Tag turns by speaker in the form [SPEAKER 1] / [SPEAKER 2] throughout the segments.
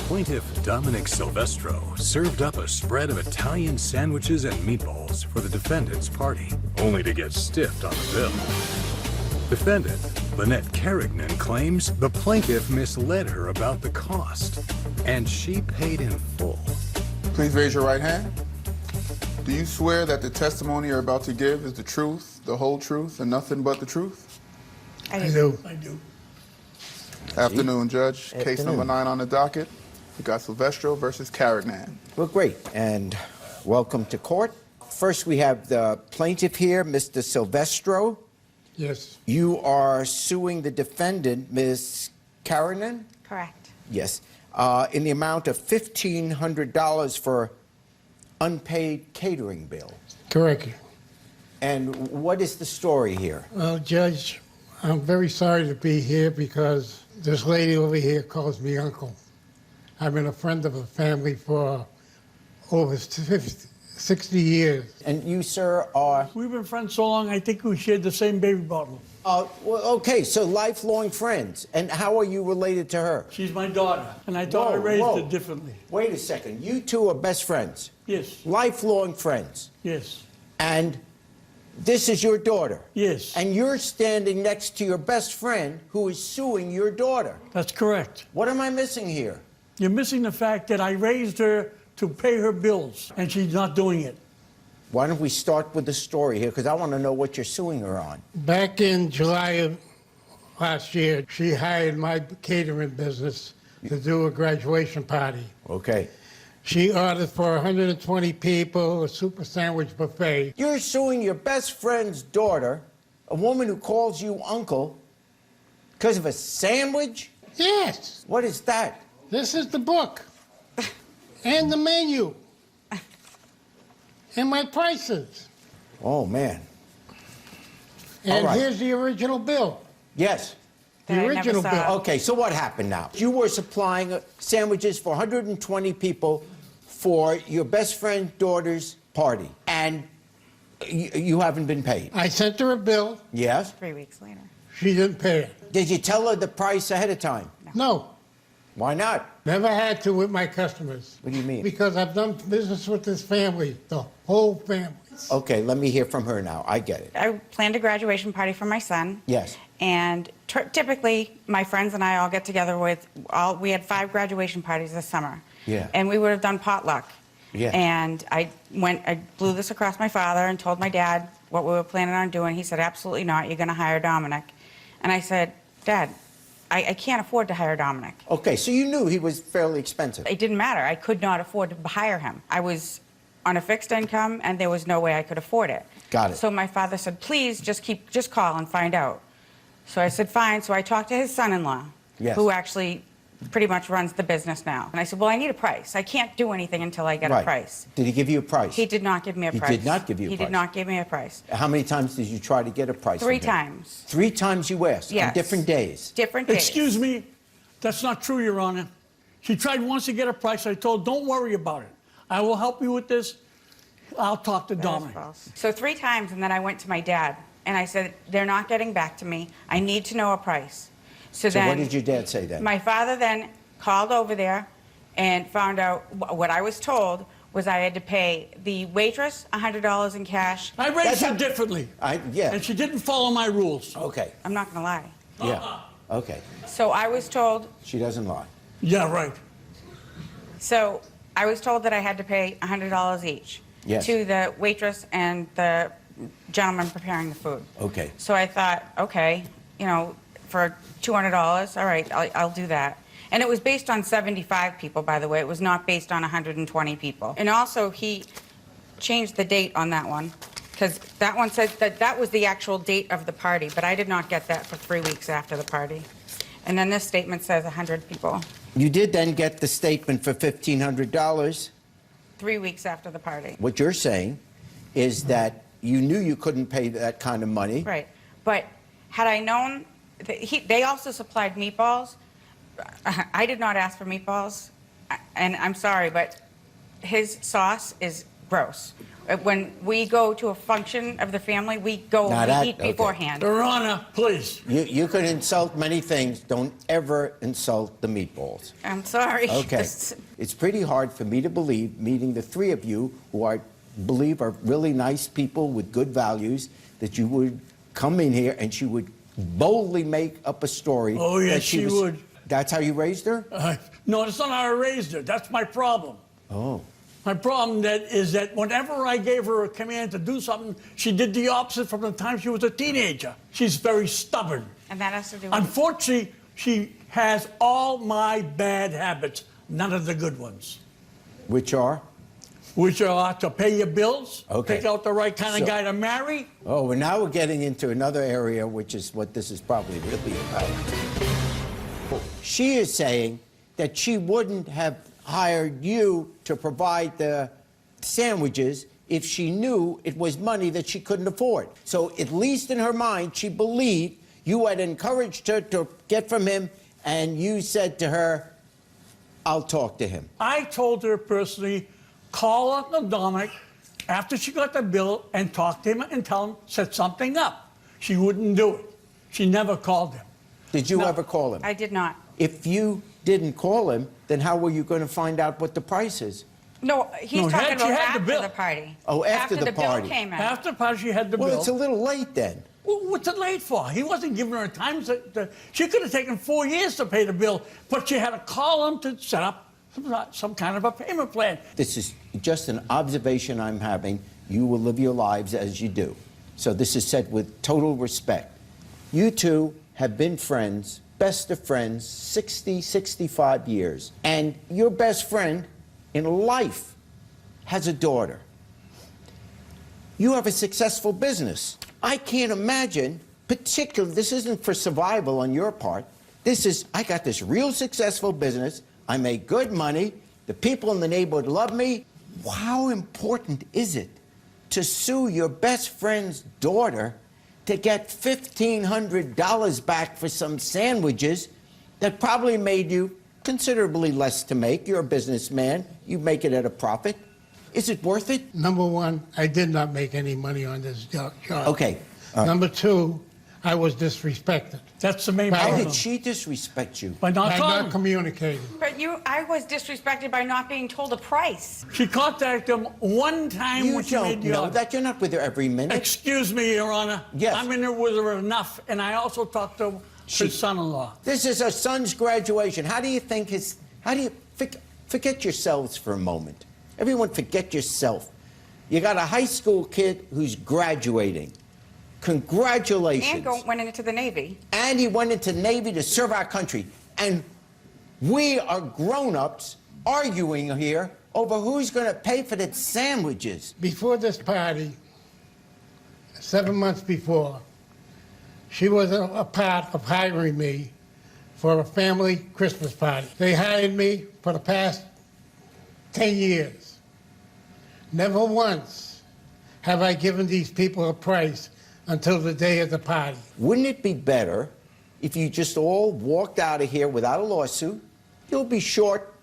[SPEAKER 1] Plaintiff Domenic Silvestro served up a spread of Italian sandwiches and meatballs for the defendant's party, only to get stiffed on the bill. Defendant Lynnette Carignan claims the plaintiff misled her about the cost, and she paid in full.
[SPEAKER 2] Please raise your right hand. Do you swear that the testimony you're about to give is the truth, the whole truth, and nothing but the truth?
[SPEAKER 3] I do.
[SPEAKER 2] Afternoon, Judge. Case number 9 on the docket. We got Silvestro versus Carignan.
[SPEAKER 4] Well, great, and welcome to court. First, we have the plaintiff here, Mr. Silvestro.
[SPEAKER 3] Yes.
[SPEAKER 4] You are suing the defendant, Ms. Carignan?
[SPEAKER 5] Correct.
[SPEAKER 4] Yes. In the amount of $1,500 for unpaid catering bill.
[SPEAKER 3] Correct.
[SPEAKER 4] And what is the story here?
[SPEAKER 3] Well, Judge, I'm very sorry to be here because this lady over here calls me uncle. I've been a friend of a family for over 60 years.
[SPEAKER 4] And you, sir, are...
[SPEAKER 6] We've been friends so long, I think we shared the same baby bottle.
[SPEAKER 4] Well, okay, so lifelong friends. And how are you related to her?
[SPEAKER 6] She's my daughter, and I thought I raised her differently.
[SPEAKER 4] Wait a second. You two are best friends?
[SPEAKER 6] Yes.
[SPEAKER 4] Lifelong friends?
[SPEAKER 6] Yes.
[SPEAKER 4] And this is your daughter?
[SPEAKER 6] Yes.
[SPEAKER 4] And you're standing next to your best friend who is suing your daughter?
[SPEAKER 6] That's correct.
[SPEAKER 4] What am I missing here?
[SPEAKER 6] You're missing the fact that I raised her to pay her bills, and she's not doing it.
[SPEAKER 4] Why don't we start with the story here, because I want to know what you're suing her on.
[SPEAKER 3] Back in July of last year, she hired my catering business to do a graduation party.
[SPEAKER 4] Okay.
[SPEAKER 3] She ordered for 120 people, a super sandwich buffet.
[SPEAKER 4] You're suing your best friend's daughter, a woman who calls you uncle, because of a sandwich?
[SPEAKER 3] Yes.
[SPEAKER 4] What is that?
[SPEAKER 3] This is the book and the menu and my prices.
[SPEAKER 4] Oh, man.
[SPEAKER 3] And
[SPEAKER 4] right.
[SPEAKER 3] here's the original bill.
[SPEAKER 4] Yes.
[SPEAKER 3] The
[SPEAKER 5] That I never
[SPEAKER 3] original
[SPEAKER 5] saw.
[SPEAKER 3] bill.
[SPEAKER 4] Okay, so what happened now? You were supplying sandwiches for 120 people for your best friend's daughter's party, and you haven't been paid.
[SPEAKER 3] I sent her a bill.
[SPEAKER 4] Yes?
[SPEAKER 5] 3 weeks later.
[SPEAKER 3] She didn't pay it.
[SPEAKER 4] Did you tell her the price ahead of time?
[SPEAKER 3] No.
[SPEAKER 4] Why not?
[SPEAKER 3] Never had to with my customers.
[SPEAKER 4] What do you mean?
[SPEAKER 3] Because I've done business with this family, the whole family.
[SPEAKER 4] Okay, let me hear from her now. I get it.
[SPEAKER 5] I planned a graduation party for my son.
[SPEAKER 4] Yes.
[SPEAKER 5] And typically, my friends and I all get together we had 5 graduation parties this summer.
[SPEAKER 4] Yeah.
[SPEAKER 5] And we would have done potluck.
[SPEAKER 4] Yeah.
[SPEAKER 5] And I blew this across my father and told my dad what we were planning on doing. He said, absolutely not, you're going to hire Domenic. And I said, Dad, I can't afford to hire Domenic.
[SPEAKER 4] Okay, so you knew he was fairly expensive.
[SPEAKER 5] It didn't matter. I could not afford to hire him. I was on a fixed income, and there was no way I could afford it.
[SPEAKER 4] Got it.
[SPEAKER 5] So my father said, please, just call and find out. So I said, fine. So I talked to his son-in-law,
[SPEAKER 4] Yes.
[SPEAKER 5] who actually pretty much runs the business now. And I said, well, I need a price. I can't do anything until I get
[SPEAKER 4] Right.
[SPEAKER 5] a price.
[SPEAKER 4] Did he give you a price?
[SPEAKER 5] He did not give me a
[SPEAKER 4] He
[SPEAKER 5] price.
[SPEAKER 4] did not give you a
[SPEAKER 5] He
[SPEAKER 4] price?
[SPEAKER 5] did not give me a price.
[SPEAKER 4] How many times did you try to get a price?
[SPEAKER 5] 3
[SPEAKER 4] from him?
[SPEAKER 5] times.
[SPEAKER 4] 3 times you asked?
[SPEAKER 5] Yes.
[SPEAKER 4] On different days?
[SPEAKER 5] Different days.
[SPEAKER 6] Excuse me, that's not true, Your Honor. She tried once to get a price. I told her, don't worry about it. I will help you with this. I'll talk to
[SPEAKER 5] That is
[SPEAKER 6] Dominic.
[SPEAKER 5] false. So 3 times, and then I went to my dad, and I said, they're not getting back to me. I need to know a price. So then
[SPEAKER 4] what did your dad say then?
[SPEAKER 5] My father then called over there and found out what I was told was I had to pay the waitress $100 in cash.
[SPEAKER 6] I raised her differently,
[SPEAKER 4] Yeah.
[SPEAKER 6] and she didn't follow my rules.
[SPEAKER 4] Okay.
[SPEAKER 5] I'm not going to lie.
[SPEAKER 4] Yeah. Okay.
[SPEAKER 5] So I was told,
[SPEAKER 4] She doesn't lie.
[SPEAKER 6] Yeah, right.
[SPEAKER 5] so I was told that I had to pay $100 each
[SPEAKER 4] Yes.
[SPEAKER 5] to the waitress and the gentleman preparing the food.
[SPEAKER 4] Okay.
[SPEAKER 5] So I thought, okay, you know, for $200, all right, I'll do that. And it was based on 75 people, by the way. It was not based on 120 people. And also, he changed the date on that one, because that one said that was the actual date of the party, but I did not get that for 3 weeks after the party. And then this statement says 100 people.
[SPEAKER 4] You did then get the statement for $1,500.
[SPEAKER 5] 3 weeks after the party.
[SPEAKER 4] What you're saying is that you knew you couldn't pay that kind of money.
[SPEAKER 5] Right. But had I known, they also supplied meatballs. I did not ask for meatballs, and I'm sorry, but his sauce is gross. When we go to a function of the family, we eat beforehand.
[SPEAKER 6] Your Honor, please.
[SPEAKER 4] You can insult many things. Don't ever insult the meatballs.
[SPEAKER 5] I'm sorry.
[SPEAKER 4] Okay. It's pretty hard for me to believe, meeting the three of you who are really nice people with good values, that you would come in here and she would boldly make up a story.
[SPEAKER 6] Oh, yes,
[SPEAKER 4] that
[SPEAKER 6] she would.
[SPEAKER 4] That's how you raised her?
[SPEAKER 6] No, that's not how I raised her. That's my problem.
[SPEAKER 4] Oh.
[SPEAKER 6] My problem is that whenever I gave her a command to do something, she did the opposite from the time she was a teenager. She's very stubborn.
[SPEAKER 5] And that has to do with...
[SPEAKER 6] Unfortunately, she has all my bad habits, none of the good ones.
[SPEAKER 4] Which are?
[SPEAKER 6] Which are to pay your bills,
[SPEAKER 4] Okay.
[SPEAKER 6] pick out the right kind of guy to marry.
[SPEAKER 4] Oh, well, now we're getting into another area, which is what this is probably really about. She is saying that she wouldn't have hired you to provide the sandwiches if she knew it was money that she couldn't afford. So at least in her mind, she believed you had encouraged her to get from him, and you said to her, I'll talk to him.
[SPEAKER 6] I told her personally, call Uncle Dominic after she got the bill and talk to him and tell him, set something up. She wouldn't do it. She never called him.
[SPEAKER 4] Did you
[SPEAKER 6] No.
[SPEAKER 4] ever call him?
[SPEAKER 5] I did not.
[SPEAKER 4] If you didn't call him, then how were you going to find out what the price is?
[SPEAKER 5] No, he's
[SPEAKER 6] No,
[SPEAKER 5] talking
[SPEAKER 6] she
[SPEAKER 5] about
[SPEAKER 6] had the
[SPEAKER 5] after
[SPEAKER 6] bill.
[SPEAKER 5] the party.
[SPEAKER 4] Oh, after the party.
[SPEAKER 5] bill came in.
[SPEAKER 6] After the party, she had the
[SPEAKER 4] Well,
[SPEAKER 6] bill.
[SPEAKER 4] it's a little late then.
[SPEAKER 6] Well, what's it late for? He wasn't giving her a time. She could have taken 4 years to pay the bill, but she had to call him to set up some kind of a payment plan.
[SPEAKER 4] This is just an observation I'm having. You will live your lives as you do. So this is said with total respect. You two have been friends, best of friends, 60, 65 years. And your best friend in life has a daughter. You have a successful business. I can't imagine, particularly, this isn't for survival on your part. This is, I got this real successful business. I make good money. The people in the neighborhood love me. How important is it to sue your best friend's daughter to get $1,500 back for some sandwiches that probably made you considerably less to make? You're a businessman. You make it at a profit. Is it worth it?
[SPEAKER 3] Number one, I did not make any money on this job.
[SPEAKER 4] Okay.
[SPEAKER 3] Number two, I was disrespected
[SPEAKER 6] That's the main
[SPEAKER 3] How
[SPEAKER 4] How
[SPEAKER 6] problem.
[SPEAKER 4] did she disrespect you?
[SPEAKER 6] By not
[SPEAKER 3] by
[SPEAKER 6] calling.
[SPEAKER 3] not communicating.
[SPEAKER 5] But I was disrespected by not being told a price.
[SPEAKER 6] She contacted him one time
[SPEAKER 4] You
[SPEAKER 6] when she made
[SPEAKER 4] don't
[SPEAKER 6] the
[SPEAKER 4] know
[SPEAKER 6] order.
[SPEAKER 4] that. You're not with her every minute.
[SPEAKER 6] Excuse me, Your Honor.
[SPEAKER 4] Yes.
[SPEAKER 6] I'm in there with her enough, and I also talked to his son-in-law.
[SPEAKER 4] This is her son's graduation. How do you think forget yourselves for a moment. Everyone forget yourself. You got a high school kid who's graduating. Congratulations.
[SPEAKER 5] And went into the Navy.
[SPEAKER 4] And he went into Navy to serve our country. And we are grown-ups arguing here over who's going to pay for the sandwiches.
[SPEAKER 3] Before this party, 7 months before, she was a part of hiring me for a family Christmas party. They hired me for the past 10 years. Never once have I given these people a price until the day of the party.
[SPEAKER 4] Wouldn't it be better if you just all walked out of here without a lawsuit? You'll be short,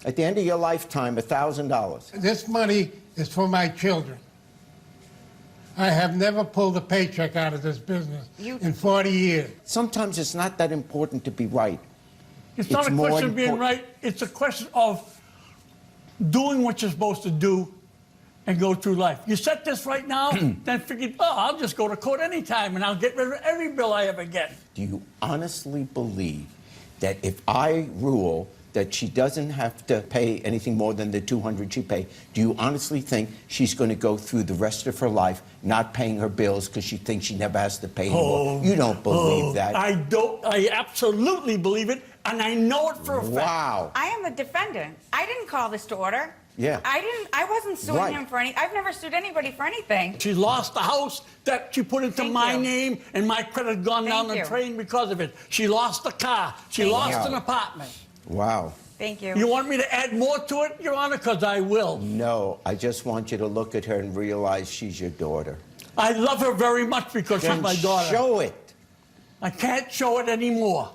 [SPEAKER 4] at the end of your lifetime, $1,000.
[SPEAKER 3] This money is for my children. I have never pulled a paycheck out of this business in 40 years.
[SPEAKER 4] Sometimes it's not that important to be right.
[SPEAKER 6] It's not a
[SPEAKER 4] more
[SPEAKER 6] question of being
[SPEAKER 4] important-
[SPEAKER 6] right. It's a question of doing what you're supposed to do and go through life. You set this right now, then figure, oh, I'll just go to court anytime and I'll get rid of every bill I ever get.
[SPEAKER 4] Do you honestly believe that if I rule that she doesn't have to pay anything more than the $200 she paid, do you honestly think she's going to go through the rest of her life not paying her bills because she thinks she never has to pay anymore? You don't believe that.
[SPEAKER 6] I don't. I absolutely believe it, and I know it for a fact.
[SPEAKER 4] Wow.
[SPEAKER 5] I am the defendant. I didn't call this to order.
[SPEAKER 4] Yeah.
[SPEAKER 5] I wasn't suing
[SPEAKER 4] Right.
[SPEAKER 5] him for any. I've never sued anybody for anything.
[SPEAKER 6] She lost the house that she put into
[SPEAKER 5] Thank
[SPEAKER 6] my
[SPEAKER 5] you.
[SPEAKER 6] name, and my credit had gone down
[SPEAKER 5] Thank
[SPEAKER 6] the
[SPEAKER 5] you.
[SPEAKER 6] drain because of it. She lost the car. She
[SPEAKER 5] Thank
[SPEAKER 6] lost
[SPEAKER 4] you.
[SPEAKER 6] an apartment.
[SPEAKER 4] Wow.
[SPEAKER 5] Thank you.
[SPEAKER 6] You want me to add more to it, Your Honor? Because I will.
[SPEAKER 4] No, I just want you to look at her and realize she's your daughter.
[SPEAKER 6] I love her very much because she's
[SPEAKER 4] Then
[SPEAKER 6] my daughter.
[SPEAKER 4] show it.
[SPEAKER 6] I can't show it anymore.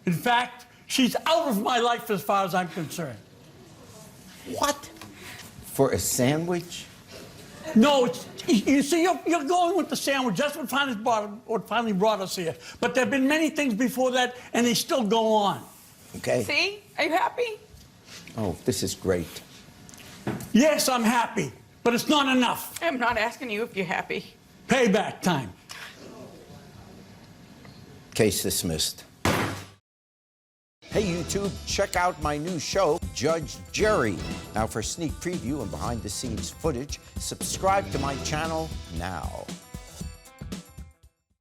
[SPEAKER 6] In fact, she's out of my life as far as I'm concerned.
[SPEAKER 4] What? For a sandwich?
[SPEAKER 6] No, you see, you're going with the sandwich. That's what finally brought us here. But there have been many things before that, and they still go on.
[SPEAKER 4] Okay.
[SPEAKER 5] See? Are you happy?
[SPEAKER 4] Oh, this is great.
[SPEAKER 6] Yes, I'm happy, but it's not enough.
[SPEAKER 5] I'm not asking you if you're happy.
[SPEAKER 6] Payback time.
[SPEAKER 4] Case dismissed. Hey YouTube, check out my new show, Judge Jerry. Now for sneak preview and behind the scenes footage, subscribe to my channel now.